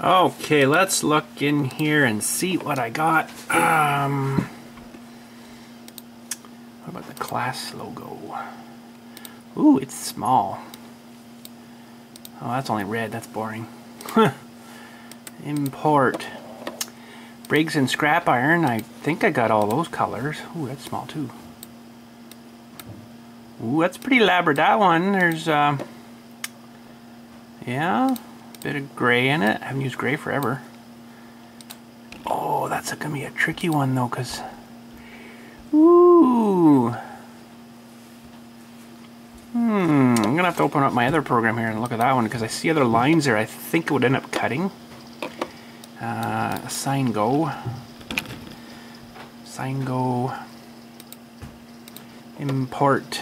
Okay, let's look in here and see what I got. What about the class logo? Ooh, it's small. Oh, that's only red. That's boring. Import. Briggs and scrap iron. I think I got all those colors. Ooh, that's small too. Ooh, that's pretty elaborate, that one. There's, yeah, a bit of gray in it. I haven't used gray forever. Oh, that's gonna be a tricky one though, because, ooh. I'm gonna have to open up my other program here and look at that one, because I see other lines there I think it would end up cutting. Assign go. Assign go. Import.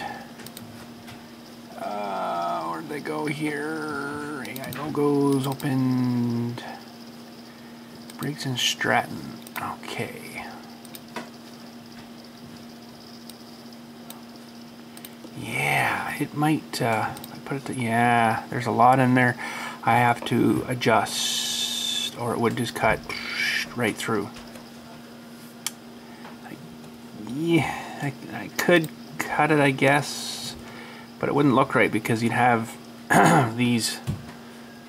Where'd they go here? AI logos opened. Briggs and Stratton. Okay. Yeah, it might. I put it to, yeah, there's a lot in there I have to adjust, or it would just cut right through. Yeah, I could cut it, I guess, but it wouldn't look right because you'd have these.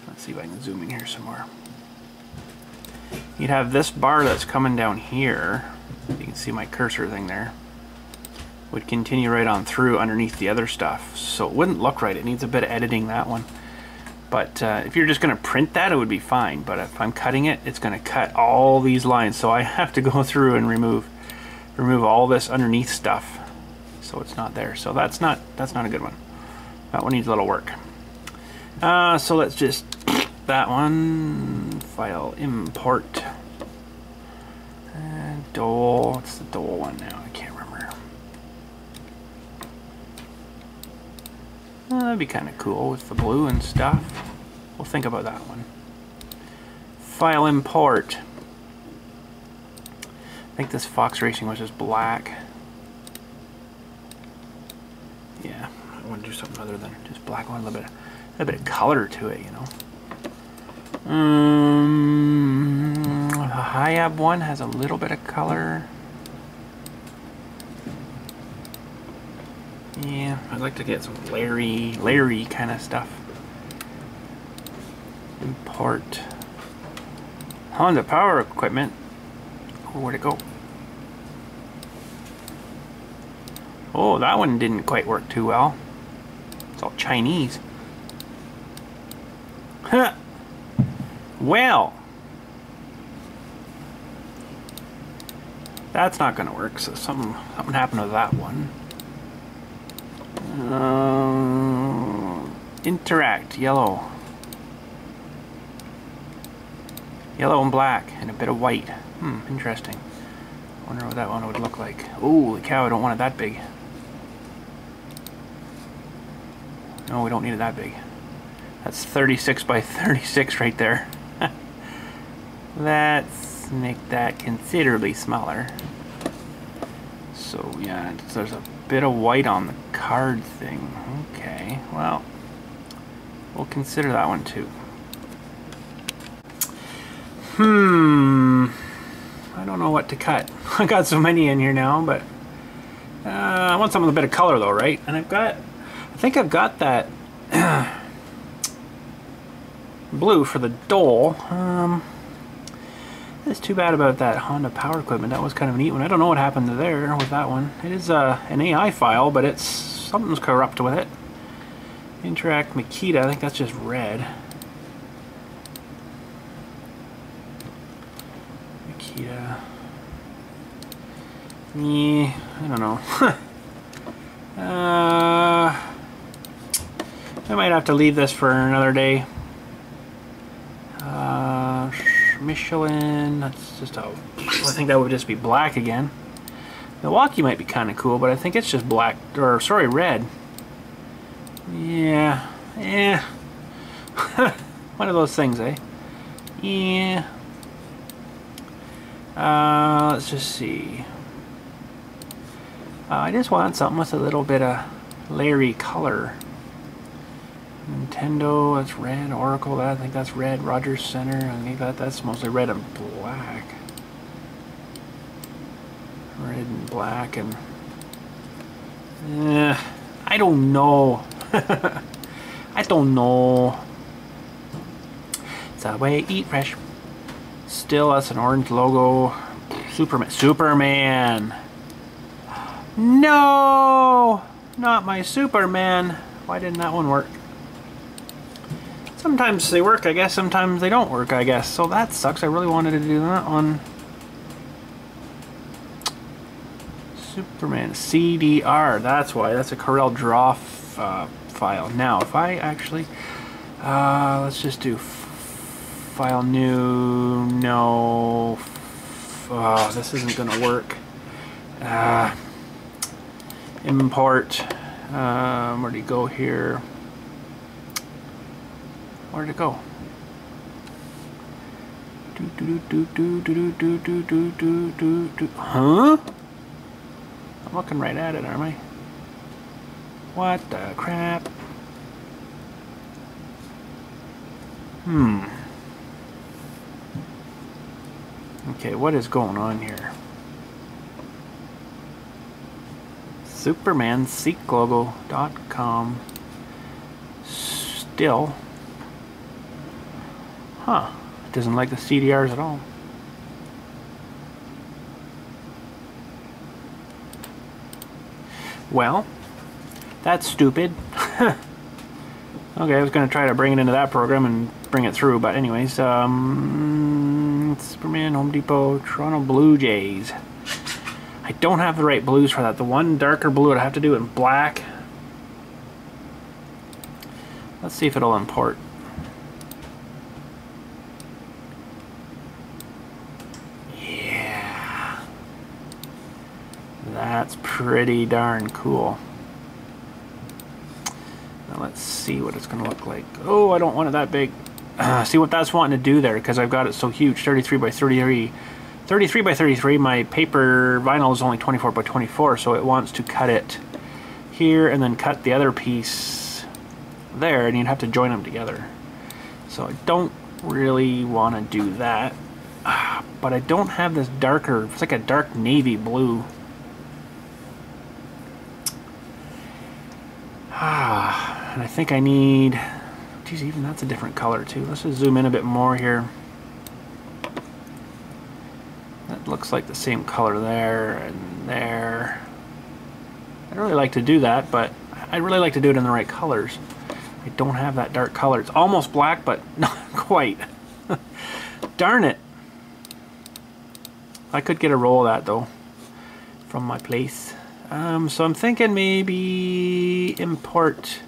Let's see if I can zoom in here some more. You'd have this bar that's coming down here. You can see my cursor thing there. Would continue right on through underneath the other stuff, so it wouldn't look right. It needs a bit of editing, that one. But if you're just going to print that, it would be fine. But if I'm cutting it, it's going to cut all these lines, so I have to go through and remove all this underneath stuff, so it's not there. So that's not a good one. That one needs a little work. So let's just that one. File, import, and Dole. What's the Dole one now? I can't remember. That'd be kind of cool with the blue and stuff. We'll think about that one. File, import. I think this Fox Racing was just black. Yeah, I want to do something other than just black. I want a little bit of color to it, you know. The Hiab one has a little bit of color. Yeah, I'd like to get some Larry kind of stuff. Import Honda power equipment. Oh, where'd it go? Oh, that one didn't quite work too well. It's all Chinese. Huh. Well, that's not going to work. So something happened to that one. Interact, yellow and black, and a bit of white. Interesting. Wonder what that one would look like. Holy cow! I don't want it that big. No, we don't need it that big. That's 36 by 36 right there. Let's make that considerably smaller. So yeah, there's a bit of white on the card thing. Okay, well, we'll consider that one too. I don't know what to cut. I got so many in here now, but I want some with a bit of color though, right? And I think I've got that blue for the Dole. It's too bad about that Honda power equipment. That was kind of a neat one. I don't know what happened to there with that one. It is an AI file, but something's corrupt with it. Interact Makita. I think that's just red. Makita. Yeah, I don't know. I might have to leave this for another day. Michelin, that's just I think that would just be black again. Milwaukee might be kind of cool, but I think it's just black, or sorry, red. Yeah, one of those things, eh? Yeah. Let's just see. I just want something with a little bit of Larry color. Nintendo, that's red. Oracle, I think that's red. Rogers Center, I think that's mostly red and black. Red and black and... I don't know. I don't know. Subway, eat fresh. Still, that's an orange logo. Superman. Superman! No! Not my Superman. Why didn't that one work? Sometimes they work, I guess. Sometimes they don't work, I guess. So that sucks. I really wanted to do that one. Superman. CDR. That's why. That's a Corel Draw file. Now, if I actually... let's just do file new. No. Oh, this isn't going to work. Import. Where'd he go here? Where'd it go? Huh? I'm looking right at it, aren't I? What the crap? Okay, what is going on here? SupermanSeekLogo.com. Still. Huh. It doesn't like the CDRs at all. Well, that's stupid. Okay, I was going to try to bring it into that program and bring it through, but anyways, Superman, Home Depot, Toronto Blue Jays. I don't have the right blues for that. The one darker blue, I'd have to do it in black. Let's see if it'll import. Yeah. That's pretty darn cool. Now let's see what it's going to look like. Oh, I don't want it that big. See what that's wanting to do there, because I've got it so huge, 33 by 33. 33 by 33, my paper vinyl is only 24 by 24, so it wants to cut it here and then cut the other piece there, and you'd have to join them together. So I don't really want to do that. But I don't have this darker, it's like a dark navy blue. And I think I need, geez, even that's a different color too. Let's just zoom in a bit more here. That looks like the same color there and there. I'd really like to do that, but I'd really like to do it in the right colors. I don't have that dark color. It's almost black, but not quite. Darn it. I could get a roll of that though from my place. So I'm thinking maybe import.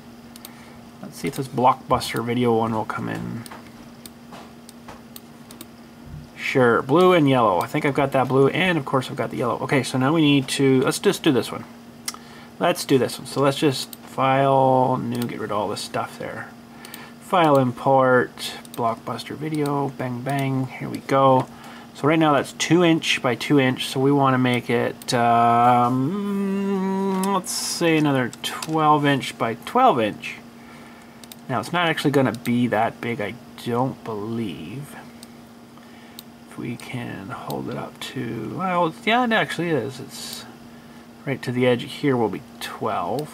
Let's see if this Blockbuster video one will come in. Sure, blue and yellow. I think I've got that blue, and of course I've got the yellow. Okay, so now we need to, let's just do this one. Let's do this one. So let's just file, new, get rid of all this stuff there. File, import, Blockbuster video, bang bang, here we go. So right now that's 2 inch by 2 inch, so we want to make it, let's say another 12 inch by 12 inch. Now it's not actually going to be that big, I don't believe. If we can hold it up to, well, yeah, it actually is. It's right to the edge here will be 12.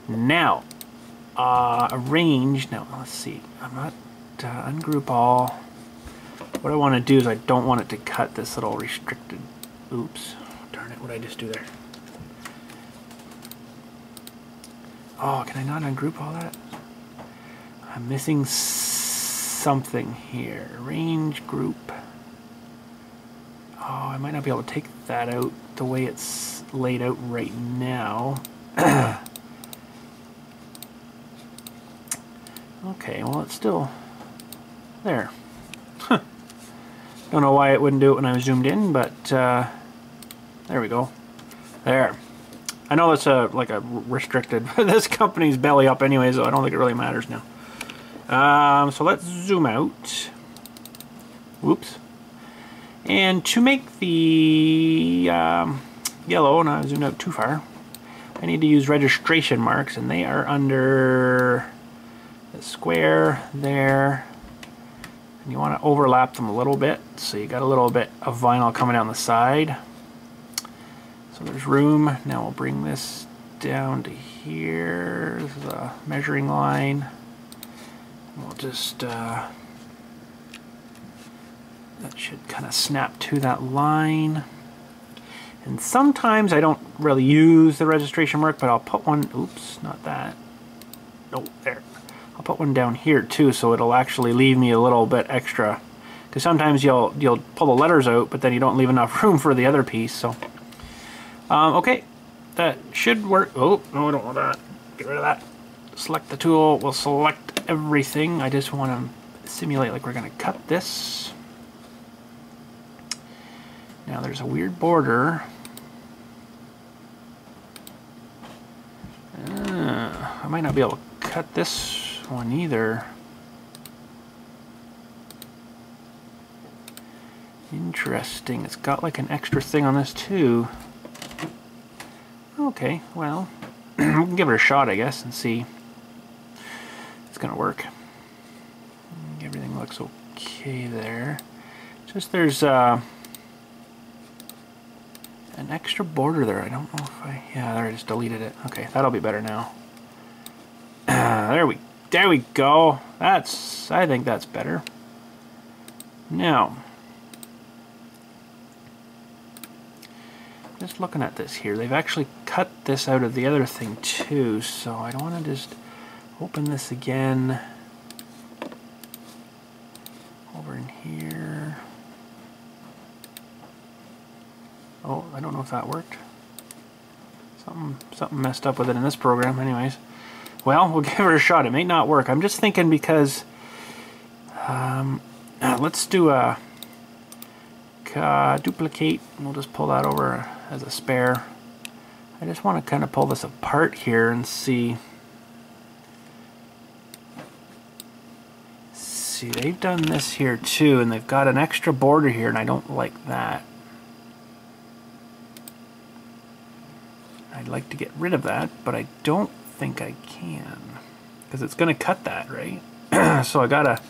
Now, arrange, now let's see, I'm not, ungroup all. What I want to do is I don't want it to cut this little restricted, oops, darn it, what did I just do there? Oh, can I not ungroup all that? I'm missing something here. Arrange group. Oh, I might not be able to take that out the way it's laid out right now. Okay, well it's still there. Don't know why it wouldn't do it when I was zoomed in, but there we go. There. I know it's like a restricted. This company's belly up anyway, so I don't think it really matters now. So let's zoom out. Whoops. And to make the yellow, and I zoomed out too far, I need to use registration marks, and they are under the square there. And you want to overlap them a little bit, so you got a little bit of vinyl coming down the side. So there's room. Now we'll bring this down to here. This is a measuring line. We'll just, that should kind of snap to that line. And sometimes I don't really use the registration mark, but I'll put one, oops, not that. No, there. I'll put one down here too, so it'll actually leave me a little bit extra. Because sometimes you'll pull the letters out, but then you don't leave enough room for the other piece. So, okay, that should work. Oh no, I don't want that. Get rid of that. Select the tool. We'll select everything. I just want to simulate like we're going to cut this. Now there's a weird border. I might not be able to cut this one either. Interesting. It's got like an extra thing on this too. Okay, well, we can give it a shot, I guess, and see if it's gonna work. Everything looks okay there. Just there's an extra border there. I don't know if yeah, there I just deleted it. Okay, that'll be better now. There we go. I think that's better. Now, just looking at this here, they've actually cut this out of the other thing too, so I don't want to just open this again over in here. Oh, I don't know if that worked. Something messed up with it in this program. Anyways, well, we'll give it a shot. It may not work. I'm just thinking because let's do a duplicate, and we'll just pull that over as a spare. I just want to kind of pull this apart here and see. See, they've done this here too, and they've got an extra border here, and I don't like that. I'd like to get rid of that, but I don't think I can, because it's going to cut that, right? So I gotta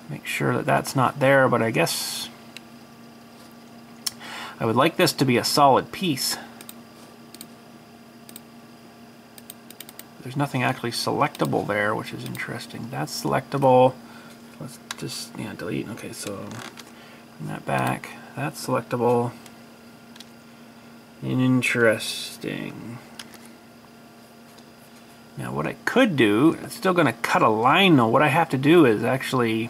make sure that that's not there, but I guess I would like this to be a solid piece. There's nothing actually selectable there, which is interesting. That's selectable. Let's just, yeah, delete. Okay, so bring that back. That's selectable. Interesting. Now what I could do, it's still going to cut a line though. What I have to do is actually,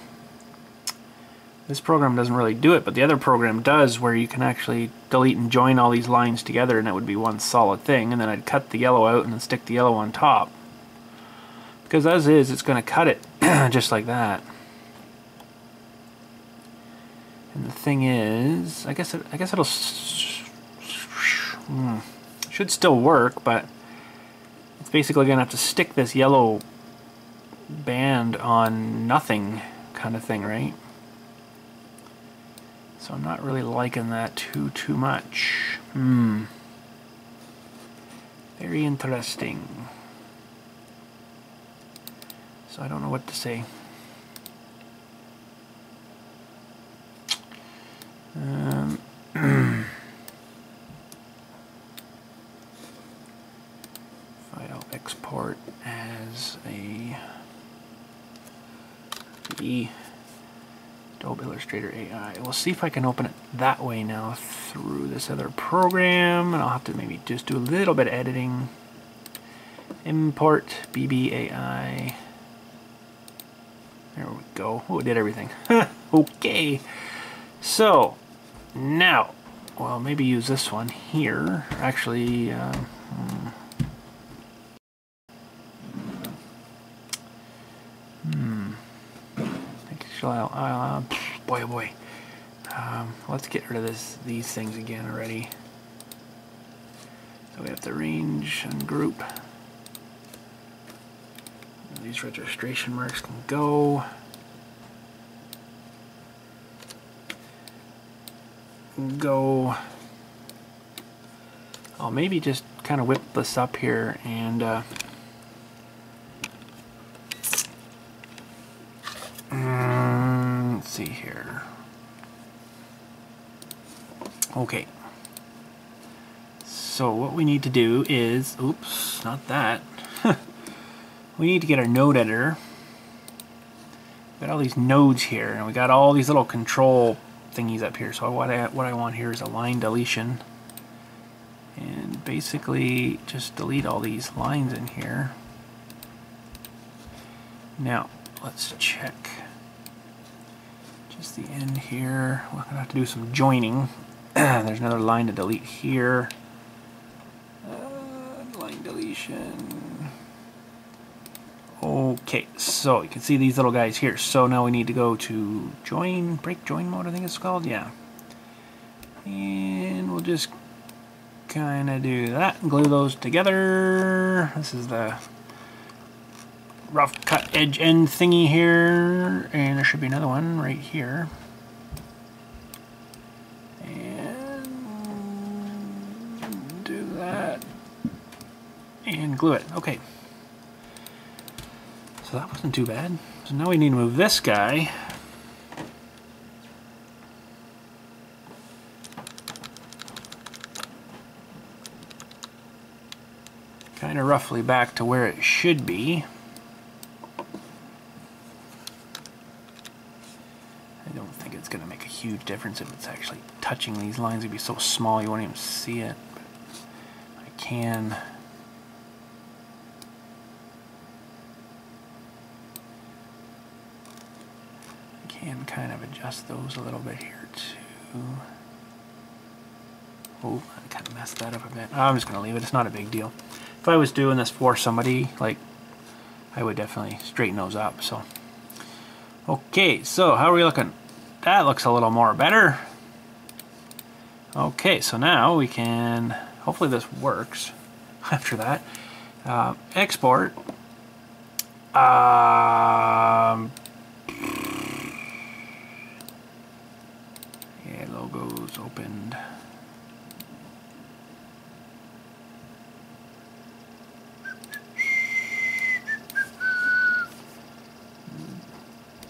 this program doesn't really do it, but the other program does, where you can actually delete and join all these lines together, and that would be one solid thing, and then I'd cut the yellow out and then stick the yellow on top. Because as is, it's going to cut it just like that. And the thing is, I guess it'll should still work, but it's basically going to have to stick this yellow band on nothing kind of thing, right? So I'm not really liking that too much. Very interesting. So I don't know what to say. File export as a Adobe Illustrator AI. We'll see if I can open it that way now through this other program, and I'll have to maybe just do a little bit of editing. Import BBAI. There we go. Oh, it did everything. Okay. So now, well, maybe use this one here. Actually, boy, oh boy. Let's get rid of these things again already. So we have to arrange and group. These registration marks can go. I'll maybe just kind of whip this up here and let's see here. Okay. So what we need to do is, oops, not that. We need to get our node editor. Got all these nodes here, and we got all these little control thingies up here. So what I want here is a line deletion, and basically just delete all these lines in here. Now let's check just the end here. We're gonna have to do some joining. There's another line to delete here. Line deletion. Okay, so you can see these little guys here. So now we need to go to join, break join mode, I think it's called, yeah. And we'll just kind of do that and glue those together. This is the rough cut edge end thingy here, and there should be another one right here. And do that and glue it. Okay. So that wasn't too bad. So now we need to move this guy kind of roughly back to where it should be. I don't think it's going to make a huge difference if it's actually touching these lines. It'd be so small you won't even see it. But I can kind of adjust those a little bit here too. Oh, I kind of messed that up a bit. I'm just going to leave it. It's not a big deal. If I was doing this for somebody, like, I would definitely straighten those up. So, okay, so how are we looking? That looks a little more better. Okay, so now we can, hopefully this works after that. Export. Yeah, logos opened.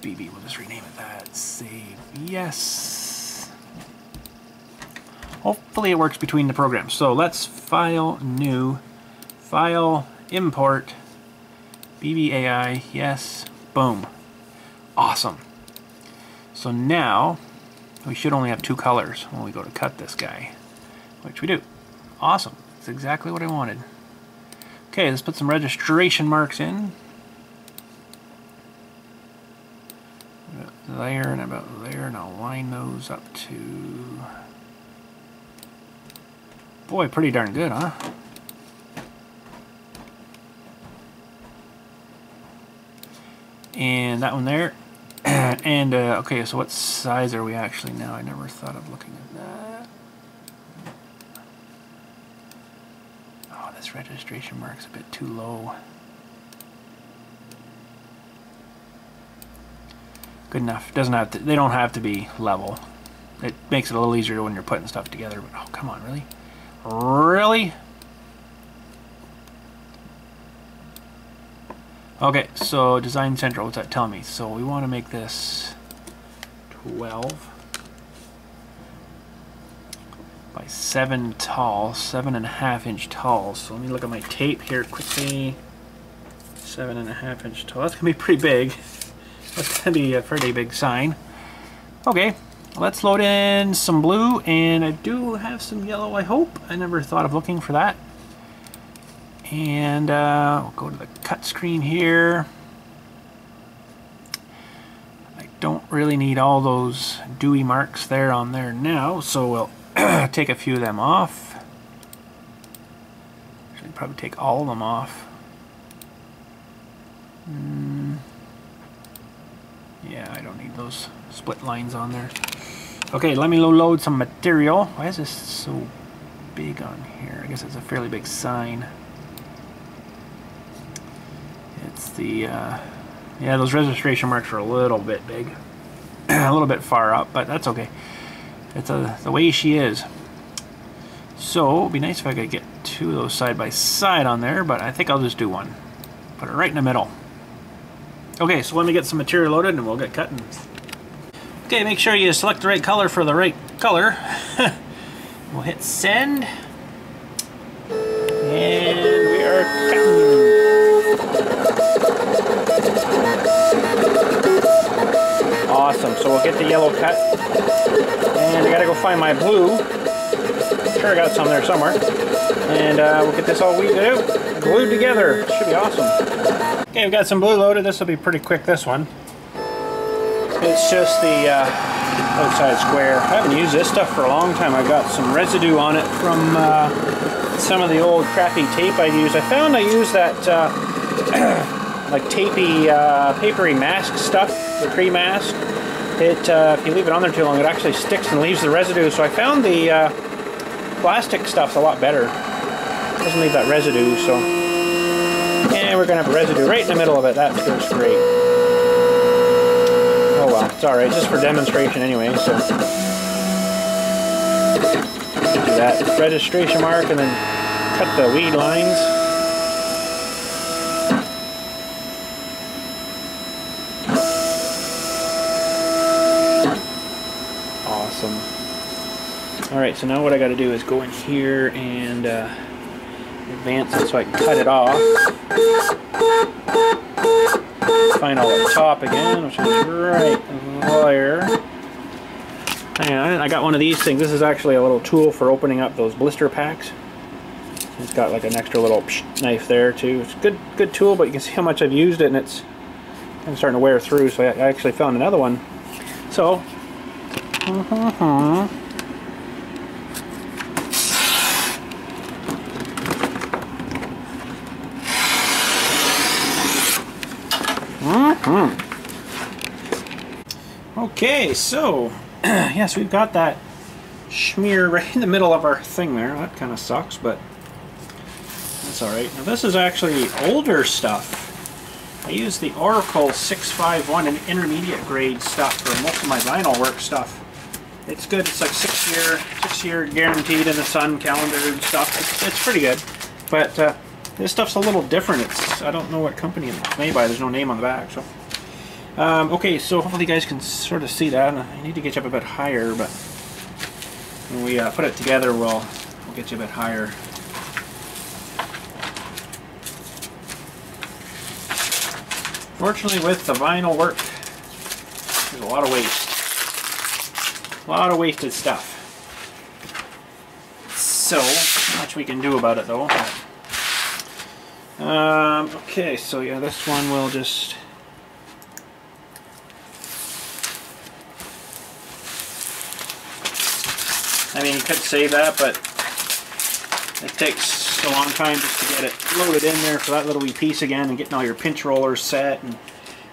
BB, we'll just rename it that. Save. Yes. Hopefully it works between the programs. So let's file, new, file, import, BBAI, yes, boom. Awesome. So now we should only have two colors when we go to cut this guy, which we do. Awesome. That's exactly what I wanted. Okay, let's put some registration marks in. There and about there, and I'll line those up to... Boy, pretty darn good, huh? And that one there. And, okay, so what size are we actually now? I never thought of looking at that. Oh, this registration mark's a bit too low. Good enough. Doesn't have to, they don't have to be level. It makes it a little easier when you're putting stuff together, but oh, come on, really? Really? Okay, so Design Central, what's that telling me? So we want to make this 12 by 7 tall, 7.5 inch tall. So let me look at my tape here quickly. 7.5 inch tall. That's going to be pretty big. That's going to be a pretty big sign. Okay, let's load in some blue, and I do have some yellow, I hope. I never thought of looking for that. And we'll go to the cut screen here. I don't really need all those dewy marks there on there now, so we'll take a few of them off. Actually, probably take all of them off. Yeah, I don't need those split lines on there. Okay, let me load some material. Why is this so big on here? I guess it's a fairly big sign. It's the, yeah, those registration marks are a little bit big. A little bit far up, but that's okay. It's the way she is. So it'd be nice if I could get two of those side by side on there, but I think I'll just do one. Put it right in the middle. Okay, so let me get some material loaded and we'll get cutting. Okay, make sure you select the right color for the right color. We'll hit send. And we are cutting. Awesome, so we'll get the yellow cut. And I gotta go find my blue. I'm sure I got some there somewhere. And we'll get this all weeded out, glued together. It should be awesome. Okay, we've got some blue loaded. This will be pretty quick, this one. It's just the outside square. I haven't used this stuff for a long time. I got some residue on it from some of the old crappy tape I used. I found I used that like tapey, papery mask stuff, the pre-mask. It, if you leave it on there too long, it actually sticks and leaves the residue. So I found the plastic stuff's a lot better. It doesn't leave that residue, so. And we're gonna have residue right in the middle of it. That's just great. Oh well, it's alright, just for demonstration anyway, so. Do that registration mark and then cut the weed lines. Awesome. Alright, so now what I gotta do is go in here and advance it so I can cut it off. Find all the top again, which is right there. Hang on, I got one of these things. This is actually a little tool for opening up those blister packs. It's got like an extra little knife there too. It's a good tool, but you can see how much I've used it, and it's starting to wear through. So I actually found another one. So. Okay, so yes, we've got that smear right in the middle of our thing there. That kind of sucks, but that's alright. Now this is actually older stuff. I use the Oracle 651 and intermediate grade stuff for most of my vinyl work stuff. It's good. It's like 6 year guaranteed in the sun calendar and stuff. It's pretty good, but this stuff's a little different. I don't know what company it's made by. There's no name on the back, so. Okay, so hopefully you guys can sort of see that. I need to get you up a bit higher, but when we put it together, we'll get you a bit higher. Fortunately, with the vinyl work, there's a lot of waste. A lot of wasted stuff. So, not much we can do about it, though. Okay, so yeah, this one will just... I mean, you could save that, but it takes a long time just to get it loaded in there for that little wee piece again and getting all your pinch rollers set, and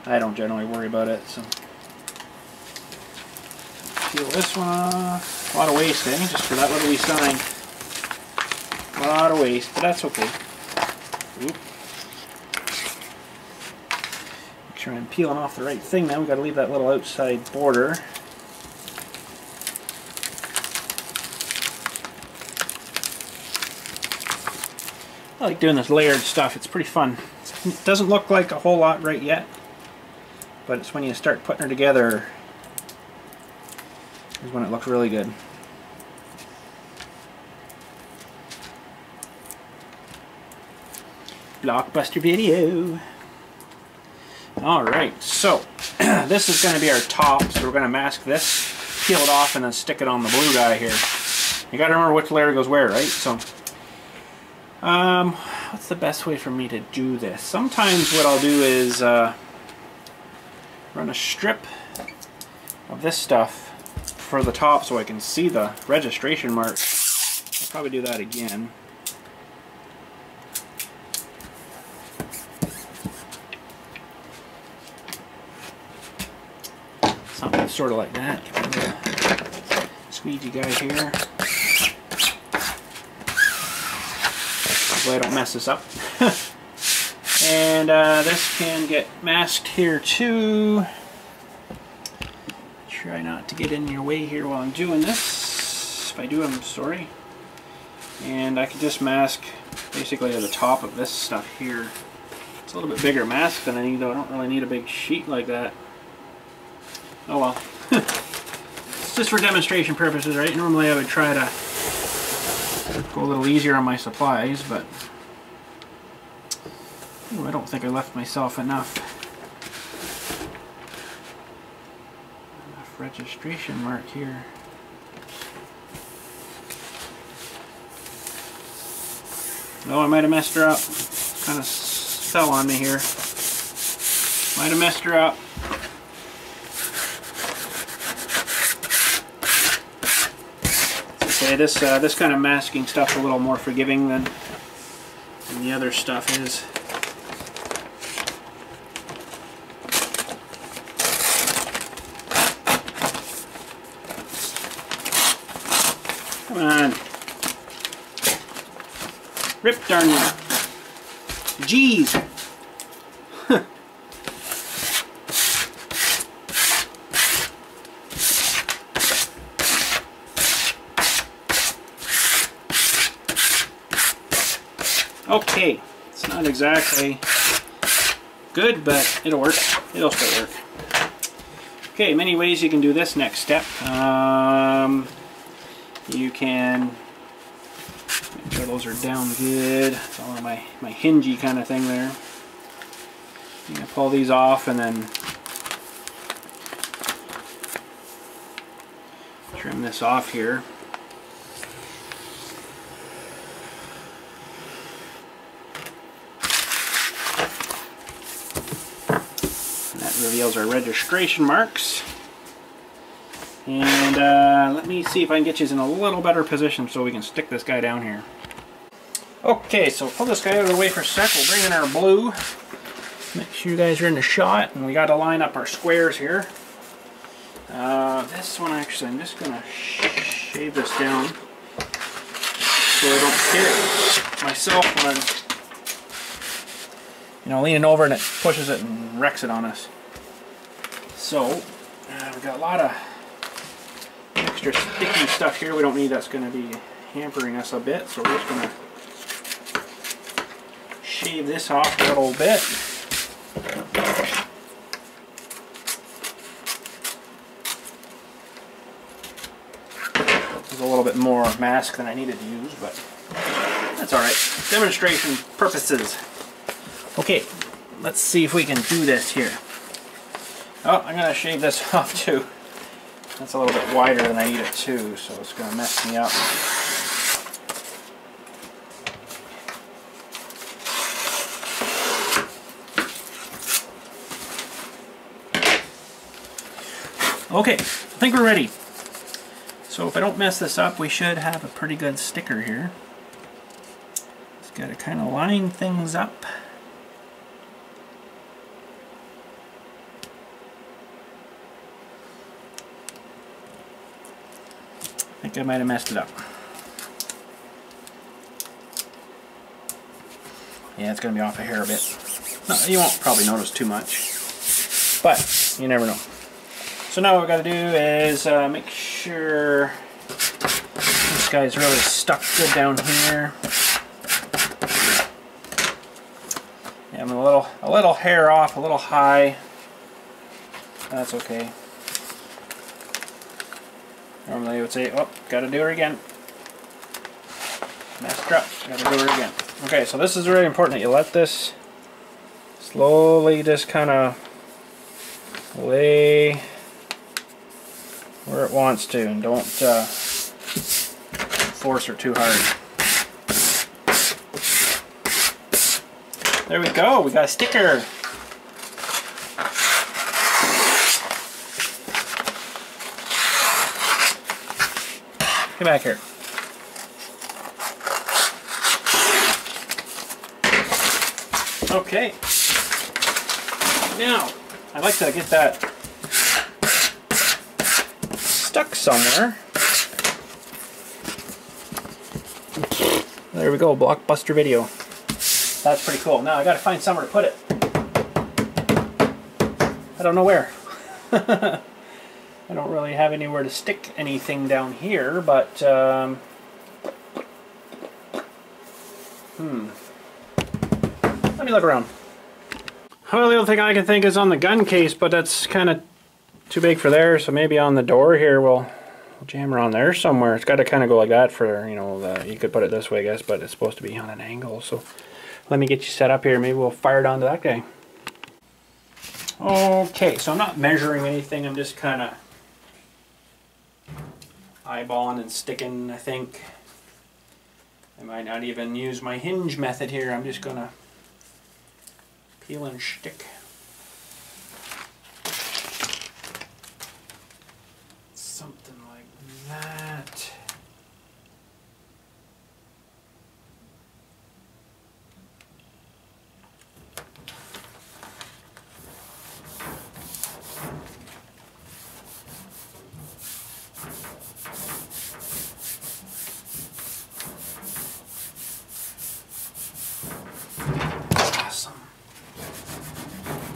I don't generally worry about it, so. Peel this one off. A lot of waste, eh? Just for that little wee sign. A lot of waste, but that's okay. Oop. Make sure I'm peeling off the right thing now. We've got to leave that little outside border. I like doing this layered stuff. It's pretty fun. It doesn't look like a whole lot right yet, but it's when you start putting her together is when it looks really good. Blockbuster video. Alright, so this is going to be our top, so we're going to mask this, peel it off, and then stick it on the blue guy here. You got to remember which layer goes where, right? So, what's the best way for me to do this? Sometimes what I'll do is run a strip of this stuff for the top so I can see the registration mark. I'll probably do that again. Something sort of like that. Squeegee guy here. Hopefully I don't mess this up. And this can get masked here too. Try not to get in your way here while I'm doing this. If I do, I'm sorry. And I can just mask basically at the top of this stuff here. It's a little bit bigger mask than I need, though. I don't really need a big sheet like that. Oh well. It's just for demonstration purposes, right? Normally I would try to go a little easier on my supplies, but ooh, I don't think I left myself enough registration mark here. Oh, I might have messed her up. Kind of fell on me here. Might have messed her up. Okay, this kind of masking stuff's a little more forgiving than the other stuff is. Come on. Rip darn you. Jeez. Okay, it's not exactly good, but it'll work. It'll still work. Okay, many ways you can do this next step. You can make sure those are down good. It's all on my hingey kind of thing there. I'm going to pull these off and then trim this off here. Reveals our registration marks. And let me see if I can get you in a little better position so we can stick this guy down here. Okay, so pull this guy out of the way for a sec. We'll bring in our blue. Make sure you guys are in the shot, and we got to line up our squares here. This one actually, I'm just going to shave this down so I don't hit it myself when I'm leaning over and it pushes it and wrecks it on us. So, we've got a lot of extra sticky stuff here we don't need. That's going to be hampering us a bit. So we're just going to shave this off a little bit. There's a little bit more mask than I needed to use, but that's alright. Demonstration purposes. Okay, let's see if we can do this here. Oh, I'm going to shave this off too. That's a little bit wider than I need it too, so it's going to mess me up. Okay, I think we're ready. So if I don't mess this up, we should have a pretty good sticker here. Just got to kind of line things up. I think I might have messed it up. Yeah, it's going to be off a hair a bit. No, you won't probably notice too much, but you never know. So now what we've got to do is make sure this guy's really stuck good down here. Yeah, I'm a little hair off, a little high. That's okay. Normally I would say, oh, gotta do her again. Messed her up, gotta do her again. Okay, so this is really important that you let this slowly just kind of lay where it wants to, and don't force her too hard. There we go, we got a sticker. Come back here. Okay. Now, I'd like to get that stuck somewhere. There we go, blockbuster video. That's pretty cool. Now I gotta find somewhere to put it. I don't know where. I don't really have anywhere to stick anything down here, but Let me look around. Well, the other thing I can think is on the gun case, but that's kind of too big for there, so maybe on the door here we'll jam her on there somewhere. It's got to kind of go like that for, you know, you could put it this way, I guess, but it's supposed to be on an angle. So let me get you set up here. Maybe we'll fire it onto that guy. Okay, so I'm not measuring anything. I'm just kind of eyeballing and sticking, I think. I might not even use my hinge method here. I'm just going to peel and stick. Something like that.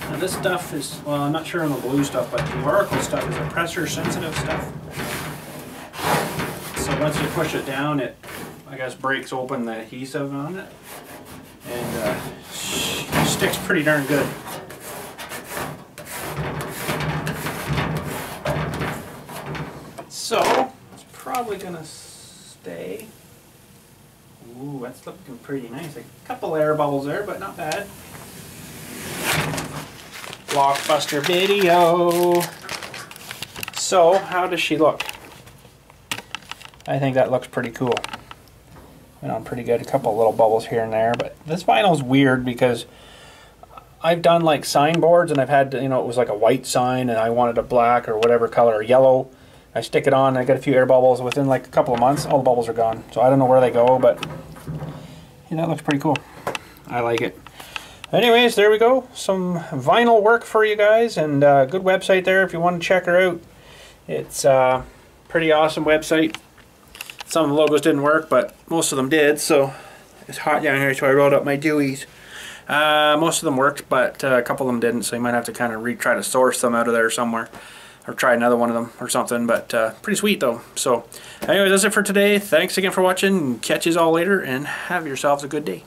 Now this stuff is, well, I'm not sure on the blue stuff, but the Oracle stuff is a pressure sensitive stuff. So once you push it down, it, I guess, breaks open the adhesive on it. And sticks pretty darn good. So, it's probably going to stay. Ooh, that's looking pretty nice. A couple air bubbles there, but not bad. Blockbuster video. So, how does she look? I think that looks pretty cool. Went on pretty good. A couple little bubbles here and there, but this vinyl's weird because I've done like sign boards and I've had, you know, it was like a white sign and I wanted a black or whatever color, or yellow. I stick it on and I get a few air bubbles. Within like a couple of months, all the bubbles are gone. So I don't know where they go, but yeah, that looks pretty cool. I like it. Anyways, there we go. Some vinyl work for you guys, and good website there if you want to check her out. It's a pretty awesome website. Some of the logos didn't work, but most of them did. So it's hot down here, so I rolled up my Deweys. Most of them worked, but a couple of them didn't, so you might have to kind of try to source them out of there somewhere, or try another one of them or something. But pretty sweet though. So anyways, that's it for today. Thanks again for watching. Catch you all later, and have yourselves a good day.